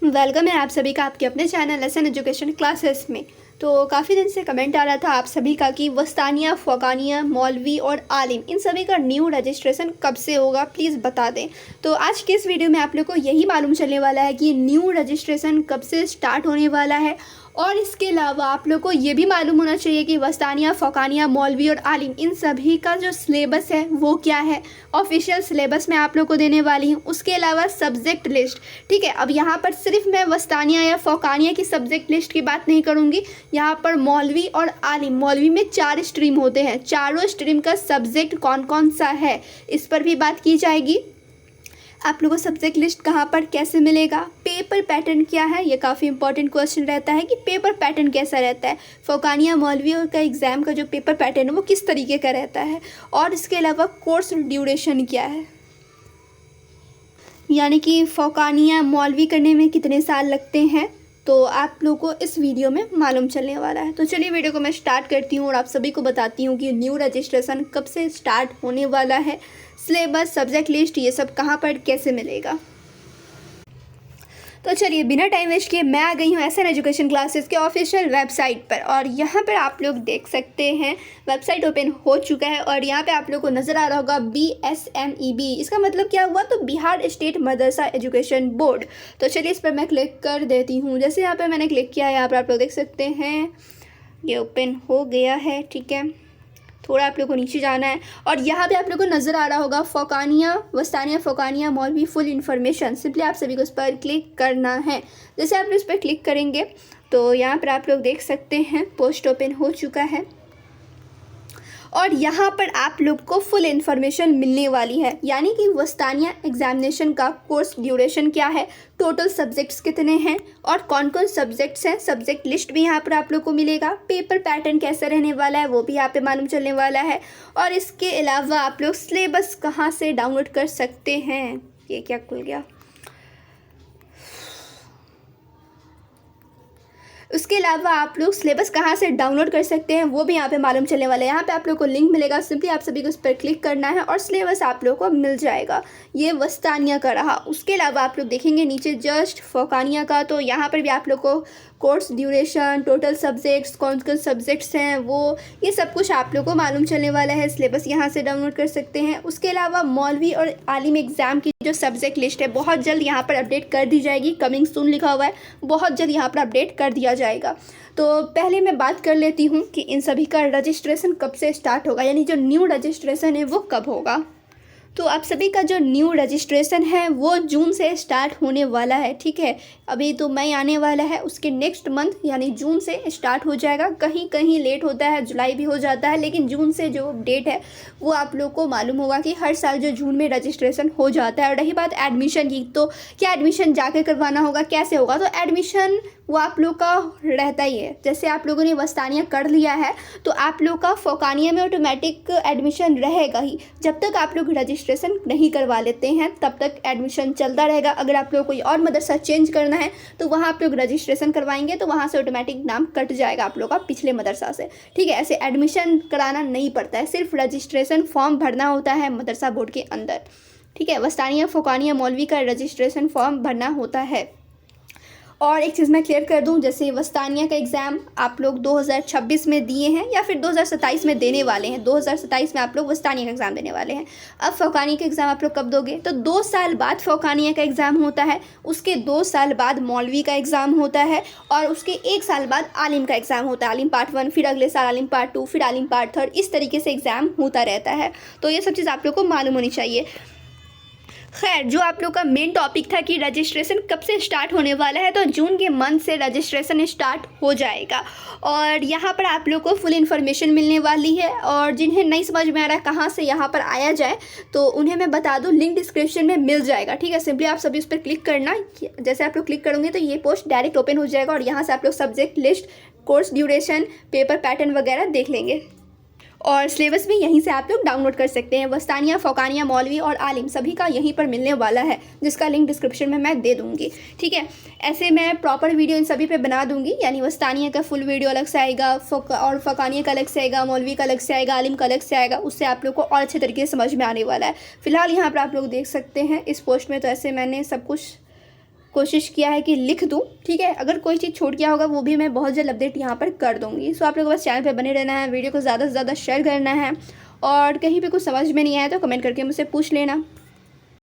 Welcome है आप सभी का आपके अपने चैनल लेसन एजुकेशन क्लासेस में। तो काफ़ी दिन से कमेंट आ रहा था आप सभी का कि वस्तानिया, फ़ौकानिया, मौलवी और आलिम इन सभी का न्यू रजिस्ट्रेशन कब से होगा, प्लीज़ बता दें। तो आज के इस वीडियो में आप लोग को यही मालूम चलने वाला है कि न्यू रजिस्ट्रेशन कब से स्टार्ट होने वाला है। और इसके अलावा आप लोग को ये भी मालूम होना चाहिए कि वस्तानिया, फ़ौकानिया, मौलवी और आलिम इन सभी का जो सिलेबस है वो क्या है, ऑफिशियल सिलेबस में आप लोग को देने वाली हूँ। उसके अलावा सब्जेक्ट लिस्ट, ठीक है। अब यहाँ पर सिर्फ मैं वस्तानिया या फ़ौकानिया की सब्जेक्ट लिस्ट की बात नहीं करूँगी, यहाँ पर मौलवी और आलिम, मौलवी में 4 स्ट्रीम होते हैं, चारों स्ट्रीम का सब्जेक्ट कौन कौन सा है इस पर भी बात की जाएगी। आप लोगों को सब्जेक्ट लिस्ट कहाँ पर कैसे मिलेगा, पेपर पैटर्न क्या है, ये काफ़ी इंपॉर्टेंट क्वेश्चन रहता है कि पेपर पैटर्न कैसा रहता है, फ़ौकानिया मौलवी का एग्ज़ाम का जो पेपर पैटर्न है वो किस तरीके का रहता है। और इसके अलावा कोर्स ड्यूरेशन क्या है, यानी कि फ़ौकानिया मौलवी करने में कितने साल लगते हैं, तो आप लोगों को इस वीडियो में मालूम चलने वाला है। तो चलिए वीडियो को मैं स्टार्ट करती हूँ और आप सभी को बताती हूँ कि न्यू रजिस्ट्रेशन कब से स्टार्ट होने वाला है, सिलेबस, सब्जेक्ट लिस्ट, ये सब कहाँ पर कैसे मिलेगा। तो चलिए बिना टाइम वेस्ट किए मैं आ गई हूँ एसन एजुकेशन क्लासेस के ऑफिशियल वेबसाइट पर। और यहाँ पर आप लोग देख सकते हैं वेबसाइट ओपन हो चुका है और यहाँ पे आप लोग को नज़र आ रहा होगा BSMEB, इसका मतलब क्या हुआ, तो बिहार स्टेट मदरसा एजुकेशन बोर्ड। तो चलिए इस पर मैं क्लिक कर देती हूँ। जैसे यहाँ पर मैंने क्लिक किया है, यहाँ पर आप लोग देख सकते हैं ये ओपन हो गया है, ठीक है। थोड़ा आप लोग को नीचे जाना है और यहाँ पे आप लोग को नज़र आ रहा होगा फ़ौकानिया, वस्तानिया, फ़ौकानिया, मौलवी फुल इन्फॉर्मेशन। सिंपली आप सभी को इस पर क्लिक करना है। जैसे आप लोग इस पर क्लिक करेंगे तो यहाँ पर आप लोग देख सकते हैं पोस्ट ओपन हो चुका है और यहाँ पर आप लोग को फुल इन्फॉर्मेशन मिलने वाली है, यानी कि वस्तानिया एग्जामिनेशन का कोर्स ड्यूरेशन क्या है, टोटल सब्जेक्ट्स कितने हैं और कौन कौन सब्जेक्ट्स हैं, सब्जेक्ट लिस्ट भी यहाँ पर आप लोग को मिलेगा, पेपर पैटर्न कैसा रहने वाला है वो भी यहाँ पे मालूम चलने वाला है। और इसके अलावा आप लोग सिलेबस कहाँ से डाउनलोड कर सकते हैं, ये क्या खुल गया, उसके अलावा आप लोग सिलेबस कहाँ से डाउनलोड कर सकते हैं वो भी यहाँ पे मालूम चलने वाला है। यहाँ पे आप लोग को लिंक मिलेगा, सिंपली आप सभी को उस पर क्लिक करना है और सिलेबस आप लोग को मिल जाएगा। ये वस्तानिया का रहा। उसके अलावा आप लोग देखेंगे नीचे जस्ट फ़ौकानिया का, तो यहाँ पर भी आप लोग को कोर्स ड्यूरेशन, टोटल सब्जेक्ट्स, कौन कौन सब्जेक्ट्स हैं वो, ये सब कुछ आप लोग को मालूम चलने वाला है। सिलेबस यहाँ से डाउनलोड कर सकते हैं। उसके अलावा मौलवी और आलिम एग्ज़ाम की जो सब्जेक्ट लिस्ट है बहुत जल्द यहाँ पर अपडेट कर दी जाएगी, कमिंग सून लिखा हुआ है, बहुत जल्द यहाँ पर अपडेट कर दिया जाएगा। तो पहले मैं बात कर लेती हूँ कि इन सभी का रजिस्ट्रेशन कब से स्टार्ट होगा, यानी जो न्यू रजिस्ट्रेशन है वो कब होगा। तो आप सभी का जो न्यू रजिस्ट्रेशन है वो जून से स्टार्ट होने वाला है, ठीक है। अभी तो मई आने वाला है, उसके नेक्स्ट मंथ यानी जून से स्टार्ट हो जाएगा। कहीं कहीं लेट होता है, जुलाई भी हो जाता है, लेकिन जून से जो डेट है वो आप लोग को मालूम होगा कि हर साल जो जून में रजिस्ट्रेशन हो जाता है। और रही बात एडमिशन की, तो क्या एडमिशन जाकर करवाना होगा, कैसे होगा, तो एडमिशन वो आप लोग का रहता ही है। जैसे आप लोगों ने वस्तानिया कर लिया है तो आप लोग का फ़ौकानिया में ऑटोमेटिक एडमिशन रहेगा ही, जब तक आप लोग रजिस्ट्रेशन नहीं करवा लेते हैं तब तक एडमिशन चलता रहेगा। अगर आप लोग कोई और मदरसा चेंज करना है तो वहाँ आप लोग रजिस्ट्रेशन करवाएंगे तो वहाँ से ऑटोमेटिक नाम कट जाएगा आप लोग का पिछले मदरसा से, ठीक है। ऐसे एडमिशन कराना नहीं पड़ता है, सिर्फ रजिस्ट्रेशन फॉर्म भरना होता है मदरसा बोर्ड के अंदर, ठीक है। वस्तानिया, फ़ौकानिया, मौलवी का रजिस्ट्रेशन फॉर्म भरना होता है। और एक चीज़ मैं क्लियर कर दूं, जैसे वस्तानिया का एग्ज़ाम आप लोग 2026 में दिए हैं या फिर 2027 में देने वाले हैं, 2027 में आप लोग वस्तानिया का एग्ज़ाम देने वाले हैं। अब फ़ौकानिया का एग्ज़ाम आप लोग कब दोगे, तो 2 साल बाद फ़ौकानिया का एग्ज़ाम होता है, उसके 2 साल बाद मौलवी का एग्ज़ाम होता है और उसके 1 साल बाद आलिम का एग्ज़ाम होता है। आलिम पार्ट 1, फिर अगले साल आलिम पार्ट 2, फिर आलिम पार्ट 3, इस तरीके से एग्ज़ाम होता रहता है। तो ये सब चीज़ आप लोग को मालूम होनी चाहिए। खैर, जो आप लोग का मेन टॉपिक था कि रजिस्ट्रेशन कब से स्टार्ट होने वाला है, तो जून के मंथ से रजिस्ट्रेशन स्टार्ट हो जाएगा और यहाँ पर आप लोग को फुल इन्फॉर्मेशन मिलने वाली है। और जिन्हें नहीं समझ में आ रहा है कहाँ से यहाँ पर आया जाए तो उन्हें मैं बता दूँ, लिंक डिस्क्रिप्शन में मिल जाएगा, ठीक है। सिंपली आप सभी उस पर क्लिक करना, जैसे आप लोग क्लिक करोगे तो ये पोस्ट डायरेक्ट ओपन हो जाएगा और यहाँ से आप लोग subject list, course duration, paper pattern वगैरह देख लेंगे और सिलेबस भी यहीं से आप लोग डाउनलोड कर सकते हैं। वस्तानिया, फ़ौकानिया, मौलवी और आलिम सभी का यहीं पर मिलने वाला है, जिसका लिंक डिस्क्रिप्शन में मैं दे दूँगी, ठीक है। ऐसे मैं प्रॉपर वीडियो इन सभी पे बना दूँगी, यानी वस्तानिया का फुल वीडियो अलग से आएगा और फ़ौकानिया का अलग से आएगा, मौलवी का अलग से आएगा, आलिम का अलग से आएगा, उससे आप लोग को और अच्छे तरीके से समझ में आने वाला है। फिलहाल यहाँ पर आप लोग देख सकते हैं इस पोस्ट में, तो ऐसे मैंने सब कुछ कोशिश किया है कि लिख दूँ, ठीक है। अगर कोई चीज़ छूट गया होगा वो भी मैं बहुत जल्द अपडेट यहाँ पर कर दूँगी। सो आप लोगों को बस चैनल पे बने रहना है, वीडियो को ज़्यादा से ज़्यादा शेयर करना है, और कहीं भी कुछ समझ में नहीं आया तो कमेंट करके मुझसे पूछ लेना।